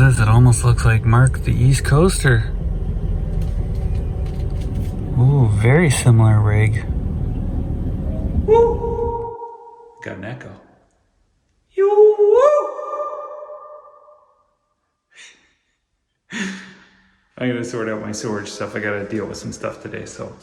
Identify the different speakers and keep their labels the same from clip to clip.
Speaker 1: this? It almost looks like Mark the East Coaster. Ooh, very similar rig. Woo! Got an echo. I'm gonna sort out my storage stuff. I gotta deal with some stuff today, so.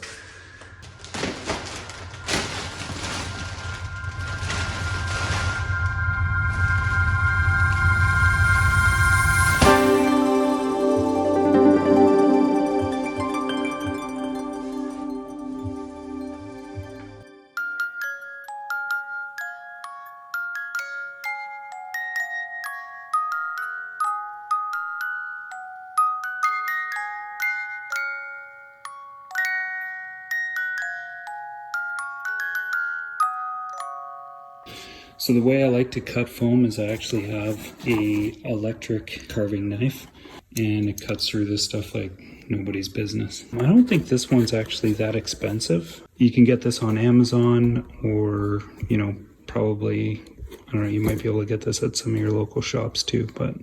Speaker 1: So the way I like to cut foam is I actually have a electric carving knife, and it cuts through this stuff like nobody's business. I don't think this one's actually that expensive. You can get this on Amazon, or, you know, probably, I don't know, you might be able to get this at some of your local shops too, but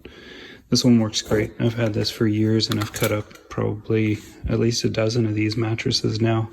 Speaker 1: this one works great. I've had this for years, and I've cut up probably at least a dozen of these mattresses now.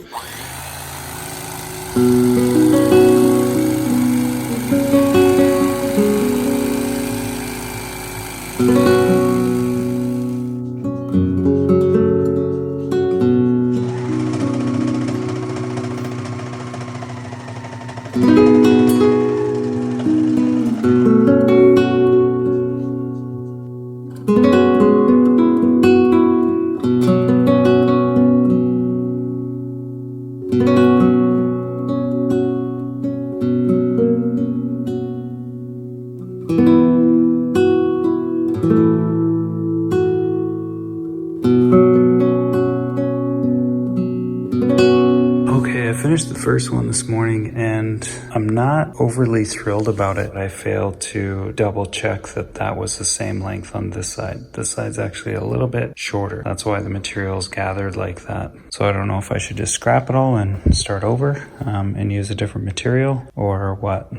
Speaker 1: Finished the first one this morning, and I'm not overly thrilled about it. I failed to double check that that was the same length on this side. This side's actually a little bit shorter. That's why the material's gathered like that. So I don't know if I should just scrap it all and start over and use a different material or what.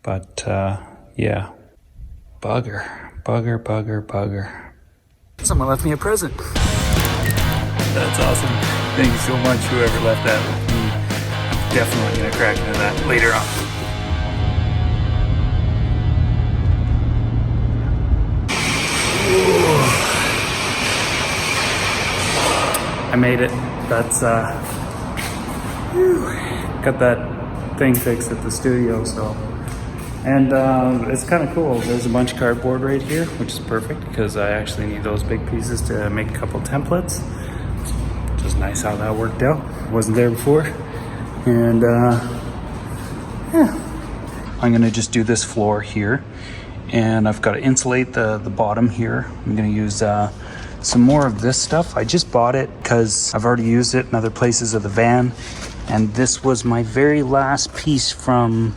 Speaker 1: But yeah, bugger. Someone left me a present. That's awesome. Thank you so much, whoever left that with me. Definitely gonna crack into that later on. I made it. That's got that thing fixed at the studio, so. And it's kind of cool. There's a bunch of cardboard right here, which is perfect because I actually need those big pieces to make a couple templates. Just nice how that worked out. Wasn't there before. And yeah, I'm gonna just do this floor here, and I've got to insulate the bottom here. I'm gonna use some more of this stuff. I just bought it because I've already used it in other places of the van, and this was my very last piece from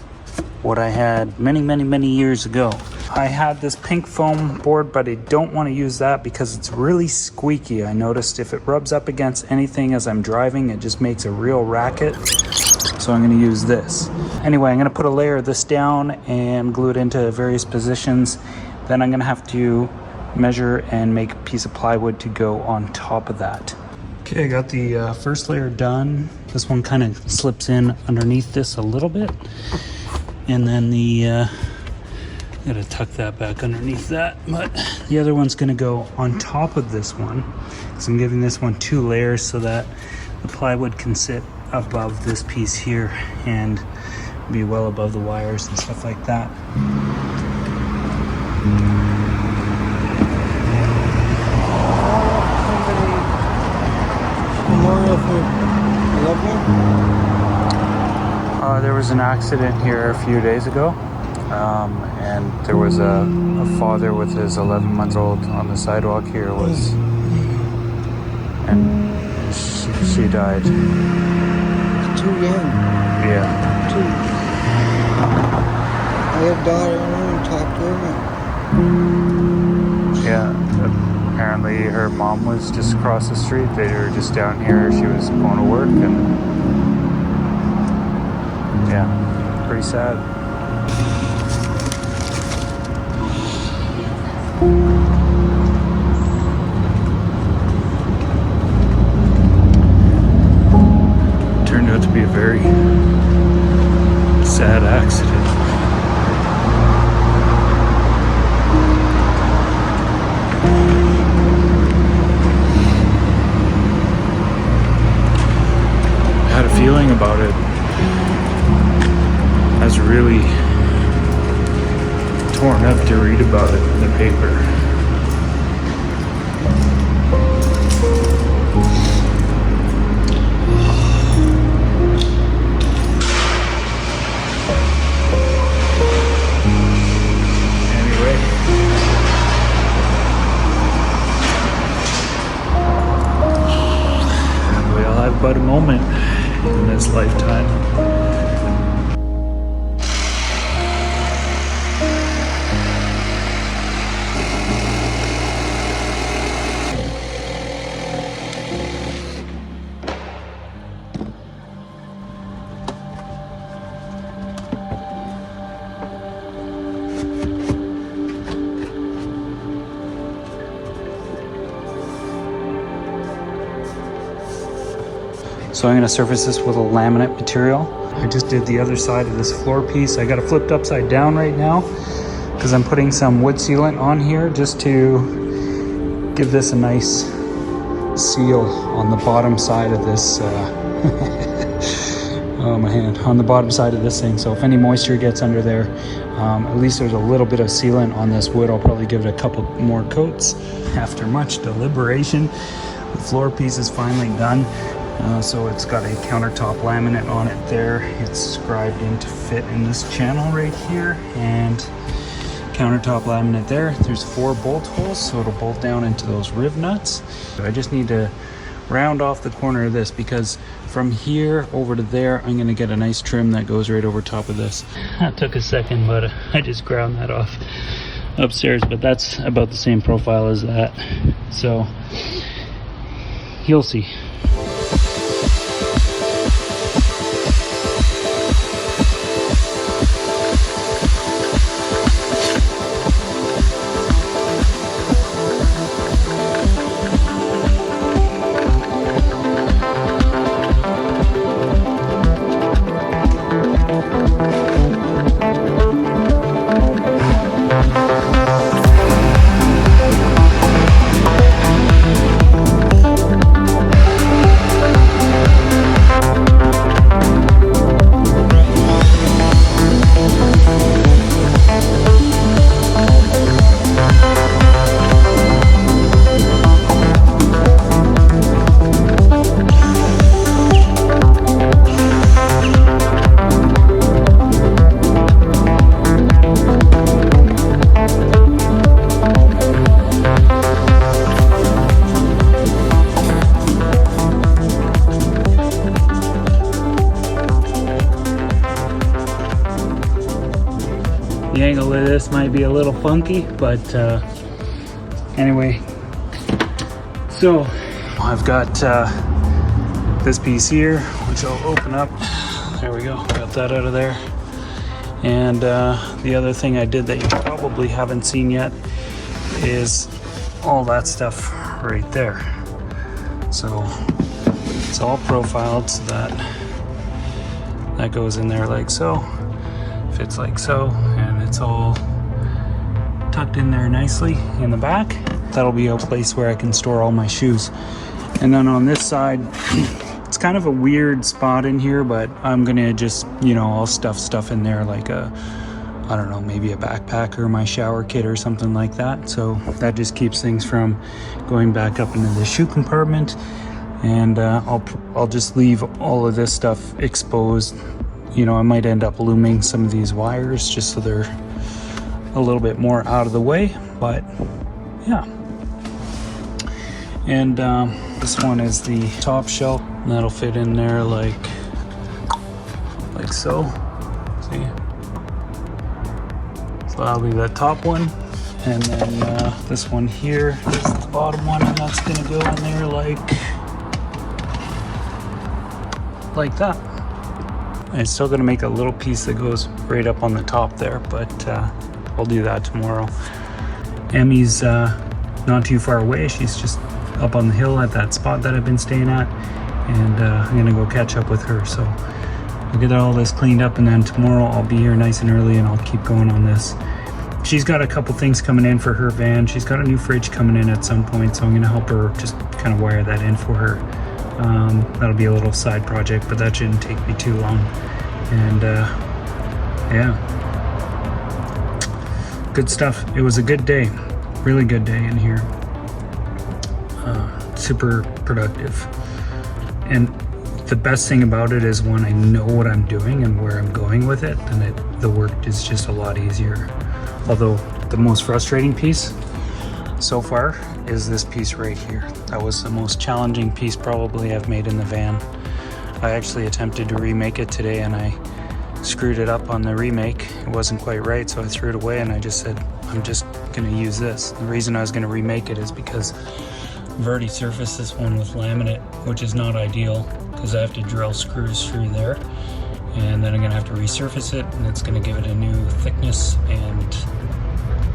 Speaker 1: what I had many years ago. I had this pink foam board, but I don't want to use that because it's really squeaky. I noticed if it rubs up against anything as I'm driving, it just makes a real racket. So I'm going to use this. Anyway, I'm going to put a layer of this down and glue it into various positions. Then I'm going to have to measure and make a piece of plywood to go on top of that. Okay, I got the first layer done. This one kind of slips in underneath this a little bit. And then I gotta tuck that back underneath that, but the other one's gonna go on top of this one. So I'm giving this one 2 layers so that the plywood can sit above this piece here and be well above the wires and stuff like that. There was an accident here a few days ago, and there was a father with his 11-month-old on the sidewalk here and she died.
Speaker 2: Too young.
Speaker 1: Yeah.
Speaker 2: I had a daughter and talked to her.
Speaker 1: Yeah. Apparently her mom was just across the street. They were just down here. She was going to work, and yeah, pretty sad. sad accident. I had a feeling about it. I was really torn up to read about it in the paper. But a moment in this lifetime. So I'm going to surface this with a laminate material. I just did the other side of this floor piece. I got it flipped upside down right now because I'm putting some wood sealant on here just to give this a nice seal on the bottom side of this. Oh, my hand. On the bottom side of this thing. So if any moisture gets under there, at least there's a little bit of sealant on this wood. I'll probably give it a couple more coats. After much deliberation, the floor piece is finally done. So it's got a countertop laminate on it there. It's scribed in to fit in this channel right here, and countertop laminate there. There's 4 bolt holes, so it'll bolt down into those riv nuts. I just need to round off the corner of this because from here over to there, I'm gonna get a nice trim that goes right over top of this. That took a second, but I just ground that off upstairs, but that's about the same profile as that. So you'll see. The angle of this might be a little funky, but anyway. So I've got this piece here, which I'll open up. There we go, got that out of there. And the other thing I did that you probably haven't seen yet is all that stuff right there. So it's all profiled so that goes in there like so, fits like so, and it's all tucked in there nicely in the back. That'll be a place where I can store all my shoes. And then on this side, it's kind of a weird spot in here, but I'm gonna just, I'll stuff stuff in there like I don't know, maybe a backpack or my shower kit or something like that. So that just keeps things from going back up into the shoe compartment. And I'll just leave all of this stuff exposed. I might end up looming some of these wires just so they're a little bit more out of the way, but yeah. And this one is the top shelf, and that'll fit in there like so. See? So that'll be the top one, and then this one here is the bottom one, and that's gonna go in there like that. It's still gonna make a little piece that goes right up on the top there, but I'll do that tomorrow. Emmy's not too far away. She's just up on the hill at that spot that I've been staying at, and I'm gonna go catch up with her. So I'll get all this cleaned up, and then tomorrow I'll be here nice and early and I'll keep going on this. She's got a couple things coming in for her van. She's got a new fridge coming in at some point, so I'm gonna help her just kind of wire that in for her. That'll be a little side project, but that shouldn't take me too long. And yeah, good stuff. It was a good day, really good day in here. Super productive. And the best thing about it is when I know what I'm doing and where I'm going with it, then the work is just a lot easier. Although the most frustrating piece so far is this piece right here. That was the most challenging piece probably I've made in the van. I actually attempted to remake it today and I screwed it up on the remake. It wasn't quite right, so I threw it away and I just said, I'm just gonna use this. The reason I was gonna remake it is because I've already surfaced this one with laminate, which is not ideal because I have to drill screws through there. And then I'm gonna have to resurface it, and it's gonna give it a new thickness, and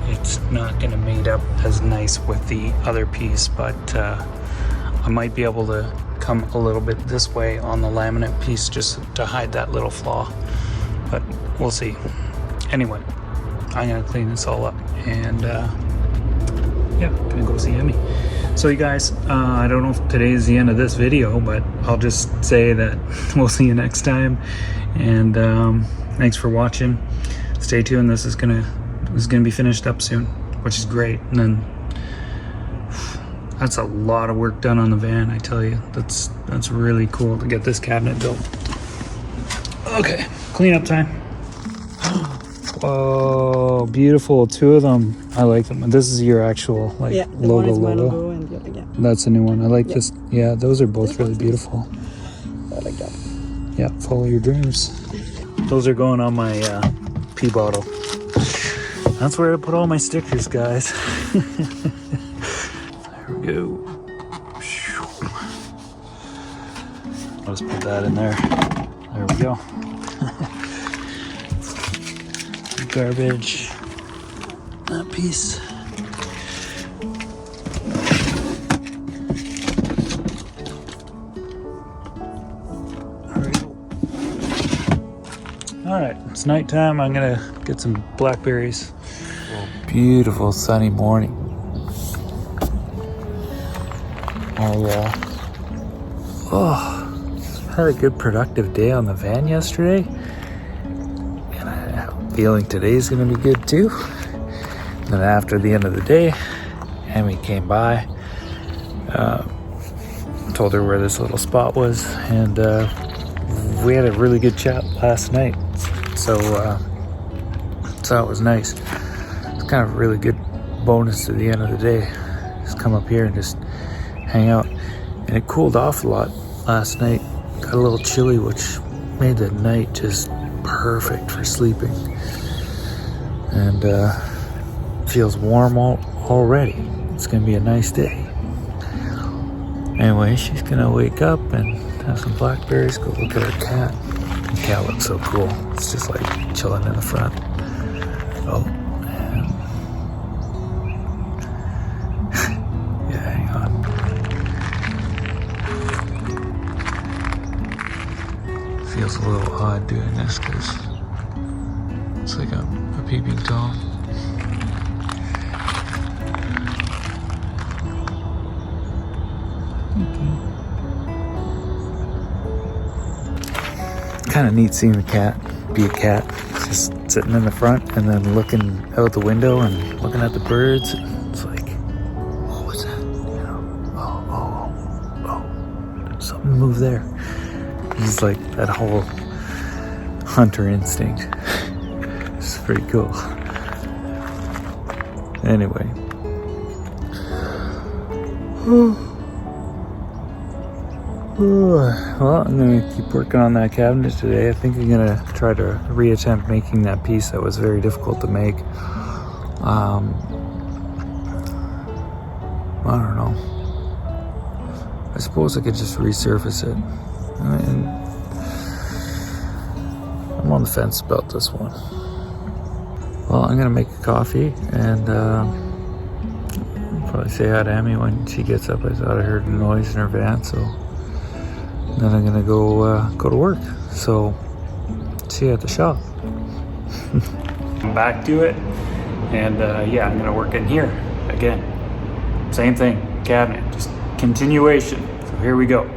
Speaker 1: it's not gonna mate up as nice with the other piece, but I might be able to come a little bit this way on the laminate piece just to hide that little flaw, but we'll see. Anyway, I'm gonna clean this all up, and yeah, gonna go see Emmy. So you guys, I don't know if today is the end of this video, but I'll just say that we'll see you next time. And thanks for watching. Stay tuned. This is gonna be finished up soon, which is great. And then that's a lot of work done on the van, I tell you. That's really cool to get this cabinet built. Okay, cleanup time. Whoa, beautiful. Two of them. I like them. This is your actual like
Speaker 3: the
Speaker 1: logo.
Speaker 3: one is my logo and the other, yeah.
Speaker 1: That's a new one. I like this. Yeah, those are both really beautiful.
Speaker 3: I like that.
Speaker 1: Yeah, follow your dreams. Those are going on my pee bottle. That's where I put all my stickers, guys. There we go. I'll just put that in there. There we go. Garbage. That piece. All right, it's nighttime. I'm gonna get some blackberries. Beautiful sunny morning. Had a good productive day on the van yesterday, and I have a feeling today's gonna be good too. And then after the end of the day, Emmy came by, told her where this little spot was, and we had a really good chat last night. So it was nice. It's kind of a really good bonus to the end of the day. Just come up here and just hang out. And it cooled off a lot last night. Got a little chilly, which made the night just perfect for sleeping. And feels warm already. It's gonna be a nice day. Anyway, she's gonna wake up and have some blackberries, go look at her cat. The cat looks so cool. It's just like chilling in the front. Oh, man. Yeah, hang on. Feels a little odd doing this because it's like a peeping Tom. Kind of neat seeing the cat be a cat. It's just sitting in the front and then looking out the window and looking at the birds. It's like, what was that? You know, oh, something moved there. It's like that whole hunter instinct. It's pretty cool. Anyway. Well, I'm going to keep working on that cabinet today. I think I'm going to try to reattempt making that piece that was very difficult to make. I don't know. I suppose I could just resurface it. I'm on the fence about this one. Well, I'm going to make a coffee and probably say hi to Emmy when she gets up. I thought I heard a noise in her van, so then I'm gonna go to work. So See you at the shop. I'm back to it, and yeah, I'm gonna work in here again. Same thing, cabinet, just continuation. So here we go.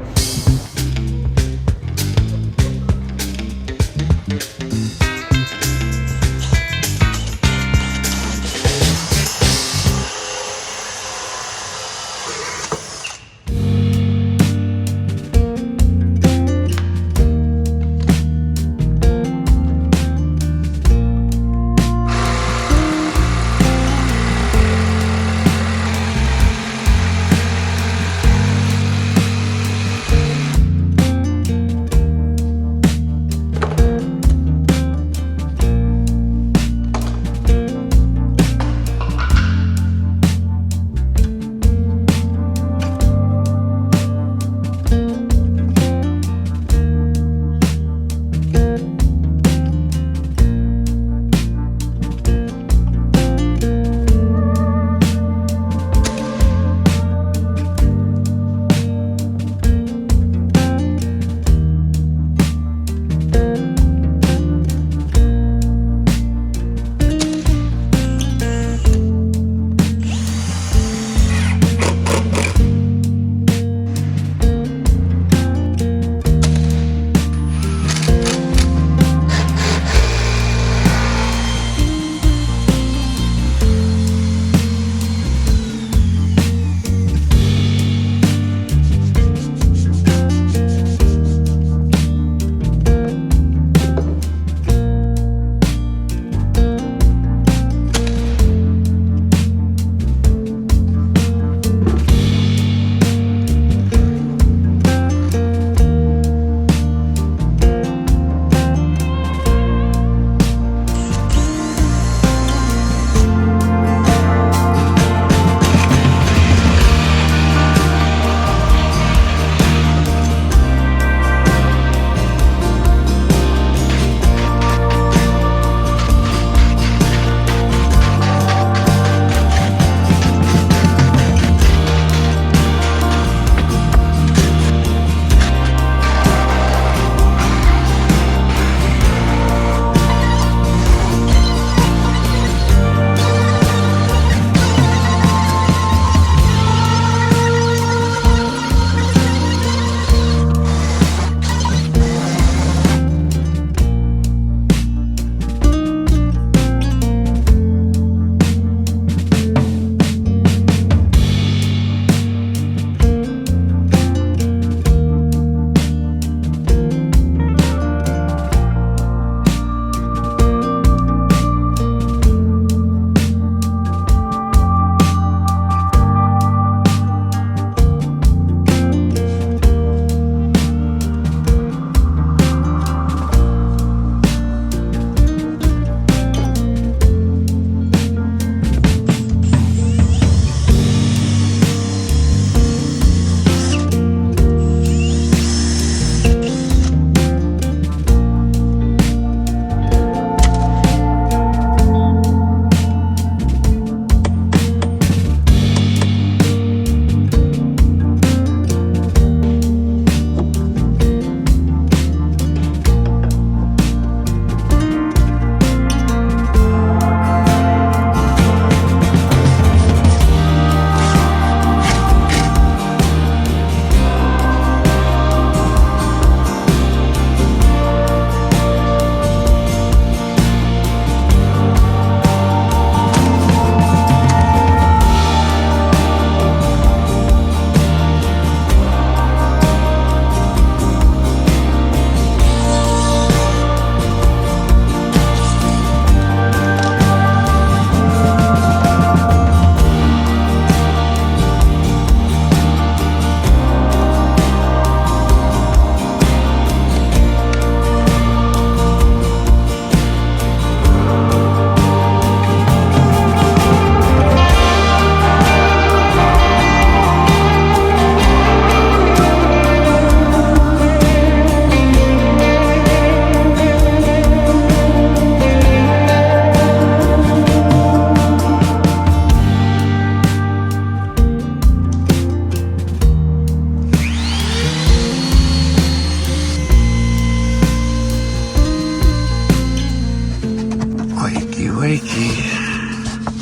Speaker 1: Wakey, wakey.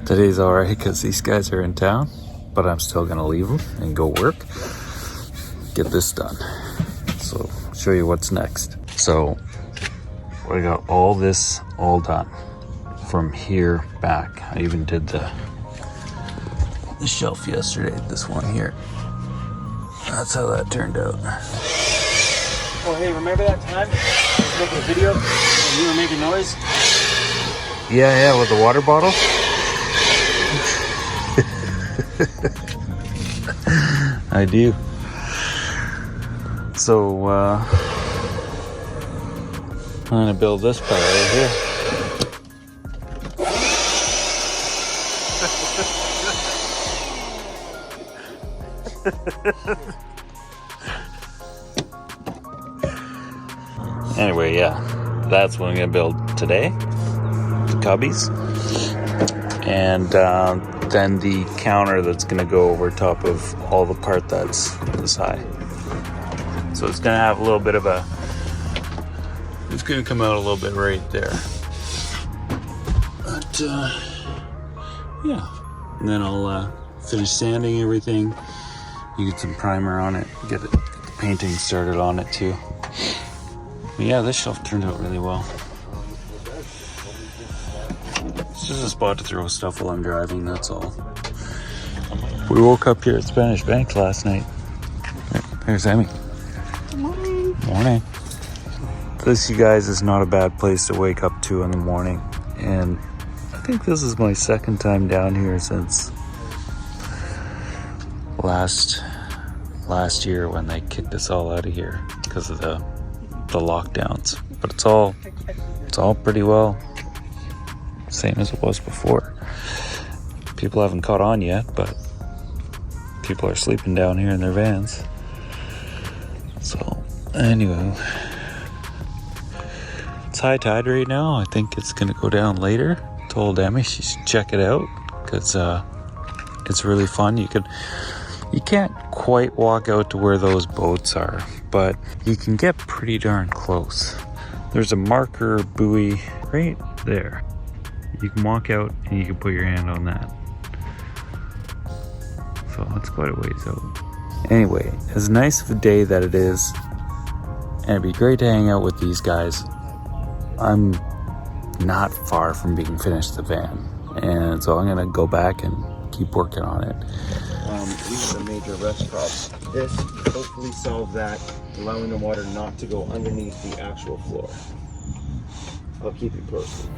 Speaker 1: Today's alright because these guys are in town, but I'm still gonna leave them and go work. Get this done. So, show you what's next. So, we got all this all done from here back. I even did the shelf yesterday, this one here. That's how that turned out.
Speaker 4: Oh, hey, remember that time I was making a video and you were making noise?
Speaker 1: Yeah, with the water bottle. I do. So, I'm gonna build this part right here. Anyway, yeah, that's what I'm gonna build today. The cubbies. And then the counter that's gonna go over top of all the part that's this high. So it's gonna have a little bit of a, it's gonna come out a little bit right there. But yeah, and then I'll finish sanding everything. You get some primer on it, get the painting started on it too. But yeah, this shelf turned out really well. It's just a spot to throw stuff while I'm driving, that's all. We woke up here at Spanish Bank last night. There's Emmy.
Speaker 3: Good morning.
Speaker 1: Morning. This, you guys, is not a bad place to wake up to in the morning. And I think this is my second time down here since last year when they kicked us all out of here because of the lockdowns. But it's all pretty well same as it was before. People haven't caught on yet, but people are sleeping down here in their vans. So anyway, it's high tide right now. I think it's gonna go down later. Told Emmy she should check it out because it's really fun. You can't quite walk out to where those boats are, but you can get pretty darn close. There's a marker buoy right there. You can walk out and you can put your hand on that. So it's quite a ways out. Anyway, as nice of a day that it is, and it'd be great to hang out with these guys. I'm not far from being finished the van, and so I'm gonna go back and keep working on it.
Speaker 4: These are the major rust problems. This hopefully solve that, allowing the water not to go underneath the actual floor. I'll keep you posted.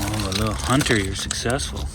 Speaker 1: Oh, little Hunter, you're successful.